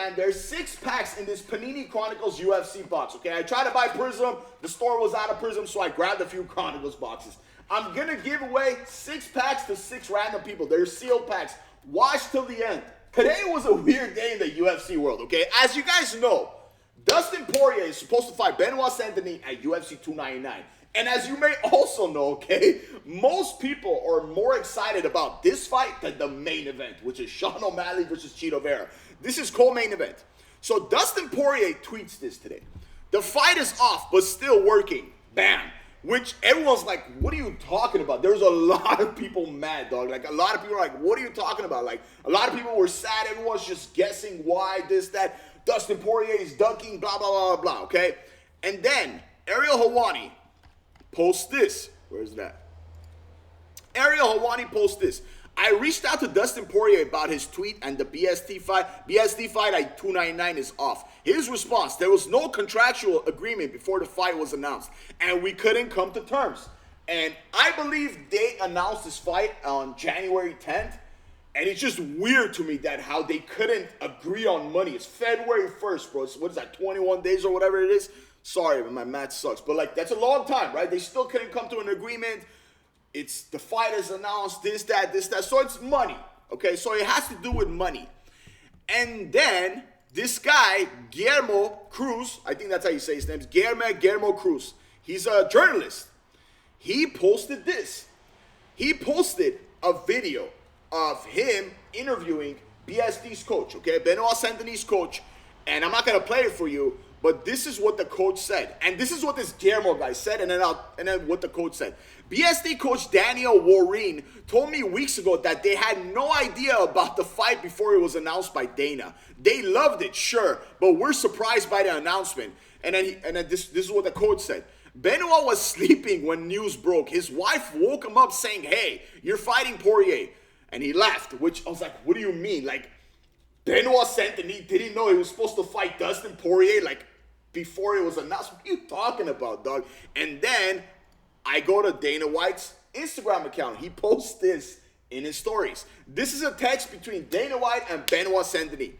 man, there's 6 packs in this Panini Chronicles UFC box, okay? I tried to buy Prism. The store was out of Prism, so I grabbed a few Chronicles boxes. I'm going to give away 6 packs to 6 random people. They're sealed packs. Watch till the end. Today was a weird day in the UFC world, okay? As you guys know, Dustin Poirier is supposed to fight Benoit Saint-Denis at UFC 299. And as you may also know, okay, most people are more excited about this fight than the main event, which is Sean O'Malley versus Cheeto Vera. This is co-main event. So Dustin Poirier tweets this today. The fight is off, but still working. Bam. Which everyone's like, what are you talking about? There's a lot of people mad, dog. Like, a lot of people are like, what are you talking about? Like, a lot of people were sad. Everyone's just guessing why, this, that. Dustin Poirier is ducking, blah, blah, blah, blah, okay? And then Ariel Helwani posts this. Where's that? Ariel Helwani posts this. I reached out to Dustin Poirier about his tweet and the BST fight. BST fight at 299 is off. His response, there was no contractual agreement before the fight was announced, and we couldn't come to terms. And I believe they announced this fight on January 10th, and it's just weird to me that how they couldn't agree on money. It's February 1st, bro. So what is that, 21 days or whatever it is? Sorry, but my math sucks. But, like, that's a long time, right? They still couldn't come to an agreement. It's the fight is announced, this, that. So it's money, okay? So it has to do with money. And then this guy, Guillermo Cruz, I think that's how you say his name, is Guillermo Cruz. He's a journalist. He posted this. He posted a video of him interviewing BSD's coach, okay? Benoit Saint-Denis' coach. And I'm not going to play it for you, but this is what the coach said. And this is what this Guillermo guy said, and then what the coach said. BSD coach Daniel Warren told me weeks ago that they had no idea about the fight before it was announced by Dana. They loved it, sure, but we're surprised by the announcement. And then this is what the coach said. Benoit was sleeping when news broke. His wife woke him up saying, hey, you're fighting Poirier. And he laughed, which I was like, what do you mean? Like, Benoit Saint-Denis didn't know he was supposed to fight Dustin Poirier, like, before it was announced. What are you talking about, dog? And then I go to Dana White's Instagram account. He posts this in his stories. This is a text between Dana White and Benoit Saint-Denis.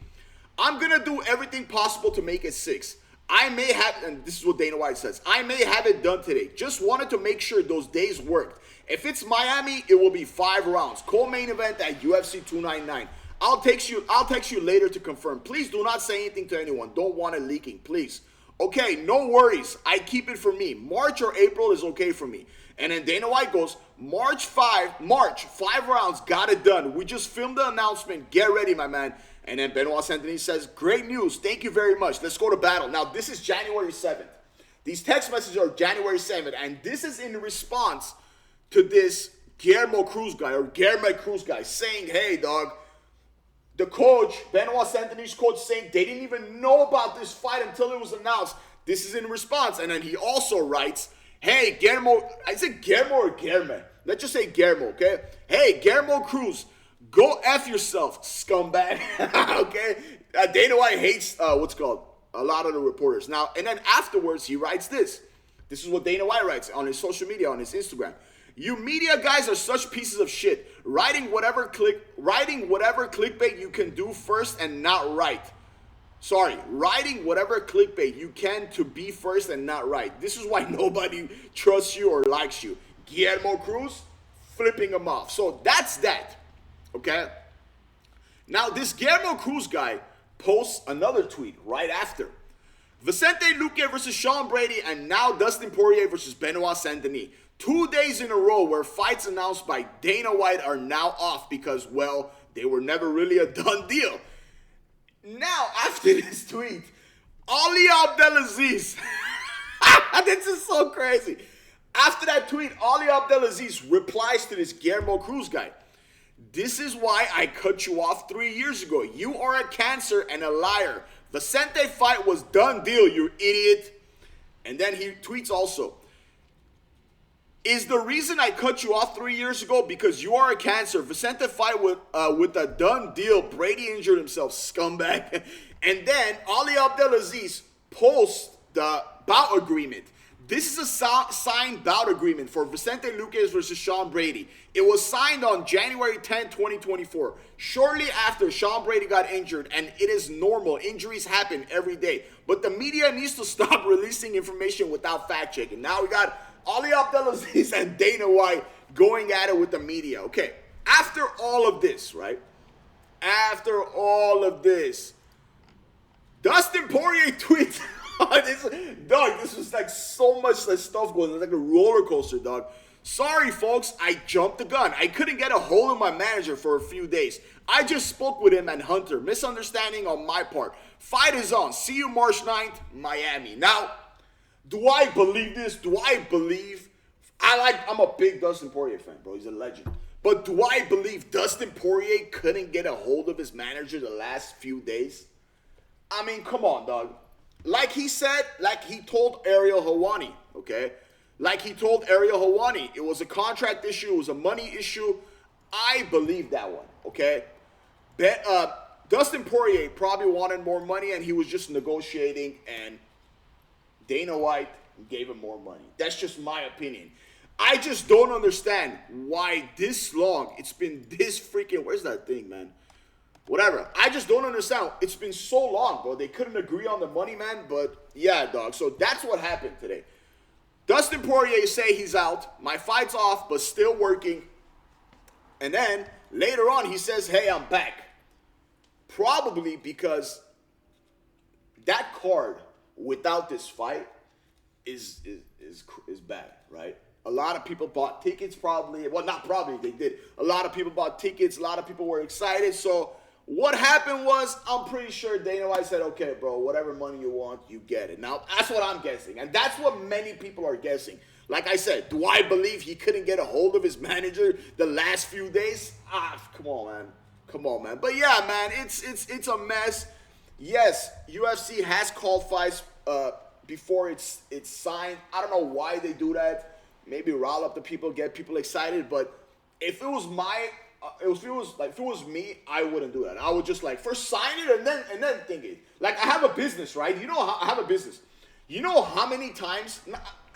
I'm going to do everything possible to make it 6. I may have, and this is what Dana White says, I may have it done today. Just wanted to make sure those days worked. If it's Miami, it will be 5 rounds. Co-main event at UFC 299. I'll text you later to confirm. Please do not say anything to anyone. Don't want it leaking, please. Okay, no worries. I keep it for me. March or April is okay for me. And then Dana White goes, March 5 rounds, got it done. We just filmed the announcement. Get ready, my man. And then Benoit Saint-Denis says, great news. Thank you very much. Let's go to battle. Now, this is January 7th. These text messages are January 7th. And this is in response to this Guillermo Cruz guy saying, hey, dog, the coach, Benoit Saint-Denis' coach, saying they didn't even know about this fight until it was announced. This is in response. And then he also writes, hey, Guillermo, I said Guillermo or Guillermo? Let's just say Guillermo, okay? Hey, Guillermo Cruz, go F yourself, scumbag, okay? Dana White hates, a lot of the reporters. Now, and then afterwards, he writes this. This is what Dana White writes on his social media, on his Instagram. You media guys are such pieces of shit. Writing whatever clickbait you can do first and not right. Writing whatever clickbait you can to be first and not right. This is why nobody trusts you or likes you. Guillermo Cruz, flipping him off. So that's that, okay? Now this Guillermo Cruz guy posts another tweet right after. Vicente Luque versus Sean Brady, and now Dustin Poirier versus Benoit Saint-Denis. 2 days in a row where fights announced by Dana White are now off because, well, they were never really a done deal. Now, after this tweet, Ali Abdelaziz, this is so crazy. After that tweet, Ali Abdelaziz replies to this Guillermo Cruz guy. This is why I cut you off 3 years ago. You are a cancer and a liar. Vicente fight was done deal, you idiot. And then he tweets also, is the reason I cut you off 3 years ago because you are a cancer? Vicente fight with a done deal. Brady injured himself, scumbag. And then Ali Abdelaziz posts the bout agreement. This is a signed bout agreement for Vicente Luque versus Sean Brady. It was signed on January 10, 2024, shortly after Sean Brady got injured, and it is normal. Injuries happen every day. But the media needs to stop releasing information without fact-checking. Now we got Ali Abdelaziz and Dana White going at it with the media. Okay, after all of this, right? After all of this, Dustin Poirier tweets... this was like so much stuff going on. It's like a roller coaster, dog. Sorry, folks, I jumped the gun. I couldn't get a hold of my manager for a few days. I just spoke with him and Hunter. Misunderstanding on my part. Fight is on. See you March 9th, Miami. Now, do I believe this? Do I believe... I'm a big Dustin Poirier fan, bro. He's a legend. But do I believe Dustin Poirier couldn't get a hold of his manager the last few days? I mean, come on, dog. Like he said, like he told Ariel Helwani, okay? Like he told Ariel Helwani, it was a contract issue, it was a money issue. I believe that one, okay? Dustin Poirier probably wanted more money and he was just negotiating and Dana White gave him more money. That's just my opinion. I just don't understand why this long, it's been this freaking, where's that thing, man? Whatever. I just don't understand. It's been so long, bro. They couldn't agree on the money, man. But yeah, dog. So that's what happened today. Dustin Poirier say he's out. My fight's off, but still working. And then later on, he says, hey, I'm back. Probably because that card without this fight is bad, right? A lot of people bought tickets probably. Well, not probably, they did. A lot of people bought tickets. A lot of people were excited. So what happened was, I'm pretty sure Dana White said, okay, bro, whatever money you want, you get it. Now, that's what I'm guessing. And that's what many people are guessing. Like I said, do I believe he couldn't get a hold of his manager the last few days? Come on, man. Come on, man. But yeah, man, it's a mess. Yes, UFC has called fights before it's signed. I don't know why they do that. Maybe rile up the people, get people excited. But if it was if it was me, I wouldn't do that. I would just like first sign it and then think it. Like I have a business, right? You know, I have a business. You know how many times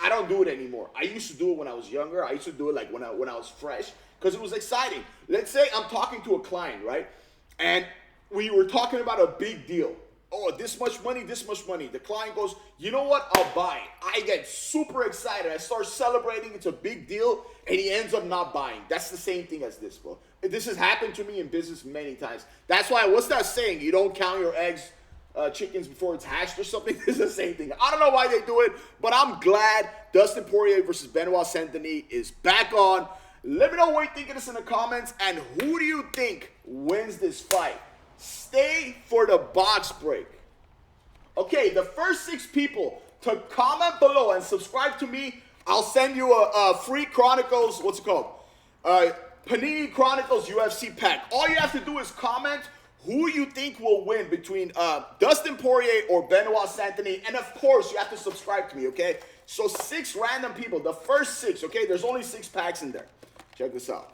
I don't do it anymore. I used to do it when I was younger. I used to do it like when I was fresh because it was exciting. Let's say I'm talking to a client, right? And we were talking about a big deal. Oh, this much money, this much money. The client goes, you know what? I'll buy it. I get super excited. I start celebrating. It's a big deal. And he ends up not buying. That's the same thing as this, bro. This has happened to me in business many times. That's why, what's that saying? You don't count your eggs, chickens before it's hatched or something. It's the same thing. I don't know why they do it, but I'm glad Dustin Poirier versus Benoit Saint-Denis is back on. Let me know what you think of this in the comments. And who do you think wins this fight? Stay for the box break. Okay, the first 6 people to comment below and subscribe to me, I'll send you a free Chronicles, what's it called? Panini Chronicles UFC pack. All you have to do is comment who you think will win between Dustin Poirier or Benoit Saint-Denis. And of course, you have to subscribe to me, okay? So 6 random people, the first 6, okay? There's only 6 packs in there. Check this out.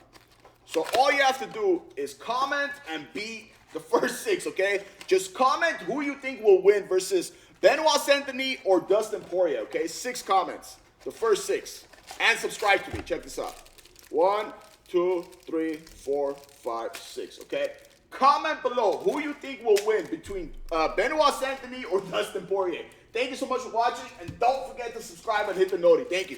So all you have to do is comment and beat the first 6, okay? Just comment who you think will win versus Benoit Saint-Denis or Dustin Poirier, okay? 6 comments, the first 6. And subscribe to me. Check this out. 1, 2, 3, 4, 5, 6, okay? Comment below who you think will win between Benoit Saint-Denis or Dustin Poirier. Thank you so much for watching, and don't forget to subscribe and hit the noti. Thank you.